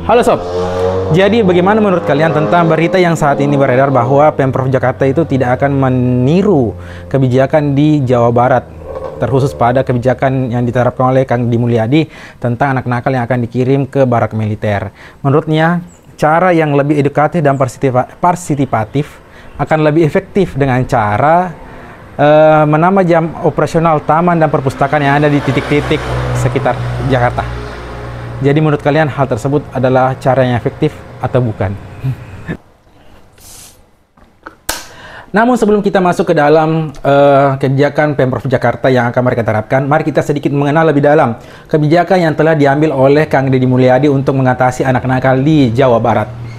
Halo Sob, jadi bagaimana menurut kalian tentang berita yang saat ini beredar bahwa Pemprov Jakarta itu tidak akan meniru kebijakan di Jawa Barat, terkhusus pada kebijakan yang diterapkan oleh Kang Deddy Mulyadi tentang anak nakal yang akan dikirim ke barak militer. Menurutnya, cara yang lebih edukatif dan partisipatif akan lebih efektif dengan cara menambah jam operasional taman dan perpustakaan yang ada di titik-titik sekitar Jakarta. Jadi menurut kalian hal tersebut adalah cara yang efektif atau bukan? Namun sebelum kita masuk ke dalam kebijakan Pemprov Jakarta yang akan mereka terapkan, mari kita sedikit mengenal lebih dalam kebijakan yang telah diambil oleh Kang Deddy Mulyadi untuk mengatasi anak nakal di Jawa Barat.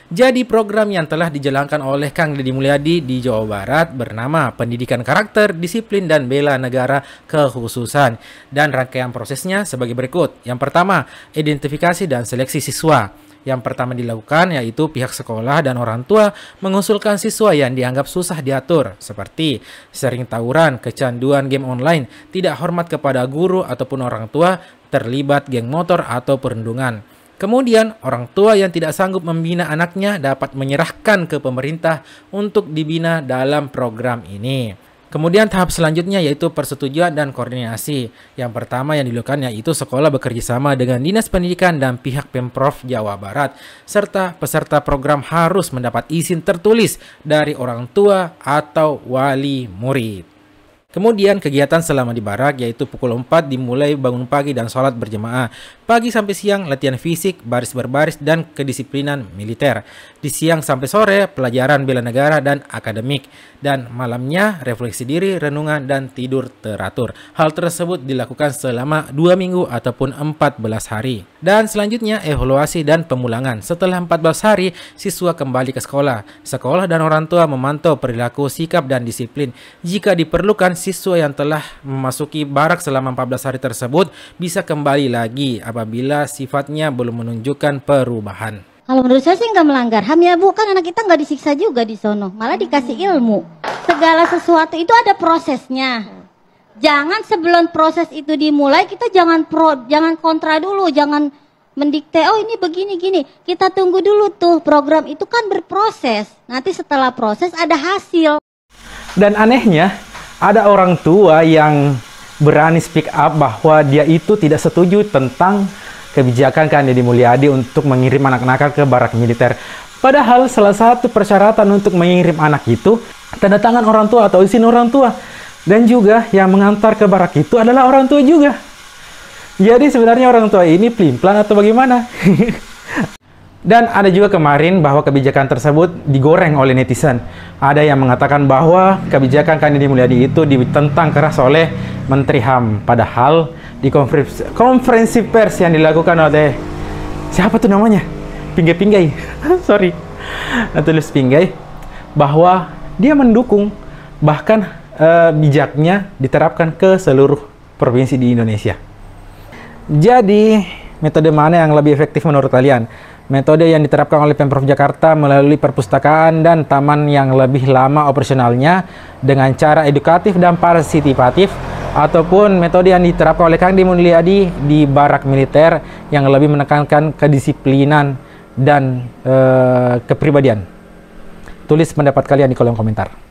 Jadi program yang telah dijalankan oleh Kang Deddy Mulyadi di Jawa Barat bernama Pendidikan Karakter, Disiplin, dan Bela Negara Kekhususan. Dan rangkaian prosesnya sebagai berikut. Yang pertama, identifikasi dan seleksi siswa. Yang pertama dilakukan yaitu pihak sekolah dan orang tua mengusulkan siswa yang dianggap susah diatur, seperti sering tawuran, kecanduan game online, tidak hormat kepada guru ataupun orang tua, terlibat geng motor atau perundungan. Kemudian, orang tua yang tidak sanggup membina anaknya dapat menyerahkan ke pemerintah untuk dibina dalam program ini. Kemudian tahap selanjutnya yaitu persetujuan dan koordinasi. Yang pertama yang dilakukan yaitu sekolah bekerja sama dengan Dinas Pendidikan dan pihak Pemprov Jawa Barat. Serta peserta program harus mendapat izin tertulis dari orang tua atau wali murid. Kemudian kegiatan selama di barak yaitu pukul 4 dimulai bangun pagi dan sholat berjemaah. Pagi sampai siang latihan fisik, baris berbaris, dan kedisiplinan militer. Di siang sampai sore pelajaran bela negara dan akademik. Dan malamnya refleksi diri, renungan, dan tidur teratur. Hal tersebut dilakukan selama 2 minggu ataupun 14 hari. Dan selanjutnya evaluasi dan pemulangan. Setelah 14 hari siswa kembali ke sekolah. Sekolah dan orang tua memantau perilaku, sikap, dan disiplin. Jika diperlukan, siswa yang telah memasuki barak selama 14 hari tersebut bisa kembali lagi apabila sifatnya belum menunjukkan perubahan. Kalau menurut saya sih nggak melanggar HAM ya Bu, kan anak kita nggak disiksa juga di sono, malah dikasih ilmu. Segala sesuatu itu ada prosesnya. Jangan sebelum proses itu dimulai kita jangan kontra dulu, jangan mendikte, oh ini begini gini. Kita tunggu dulu tuh, program itu kan berproses. Nanti setelah proses ada hasil. Dan anehnya, ada orang tua yang berani speak up bahwa dia itu tidak setuju tentang kebijakan Kang Deddy Mulyadi untuk mengirim anak nakal ke barak militer. Padahal salah satu persyaratan untuk mengirim anak itu tanda tangan orang tua atau izin orang tua. Dan juga yang mengantar ke barak itu adalah orang tua juga. Jadi sebenarnya orang tua ini pelin-pelan atau bagaimana? Dan ada juga kemarin bahwa kebijakan tersebut digoreng oleh netizen. Ada yang mengatakan bahwa kebijakan Kang Deddy Mulyadi itu ditentang keras oleh Menteri HAM. Padahal di konferensi pers yang dilakukan oleh siapa tuh namanya? Pinggai. Sorry. Tulis Pinggai bahwa dia mendukung bahkan bijaknya diterapkan ke seluruh provinsi di Indonesia. Jadi metode mana yang lebih efektif menurut kalian? Metode yang diterapkan oleh Pemprov Jakarta melalui perpustakaan dan taman yang lebih lama operasionalnya dengan cara edukatif dan partisipatif, ataupun metode yang diterapkan oleh Kang Deddy Mulyadi di barak militer yang lebih menekankan kedisiplinan dan kepribadian. Tulis pendapat kalian di kolom komentar.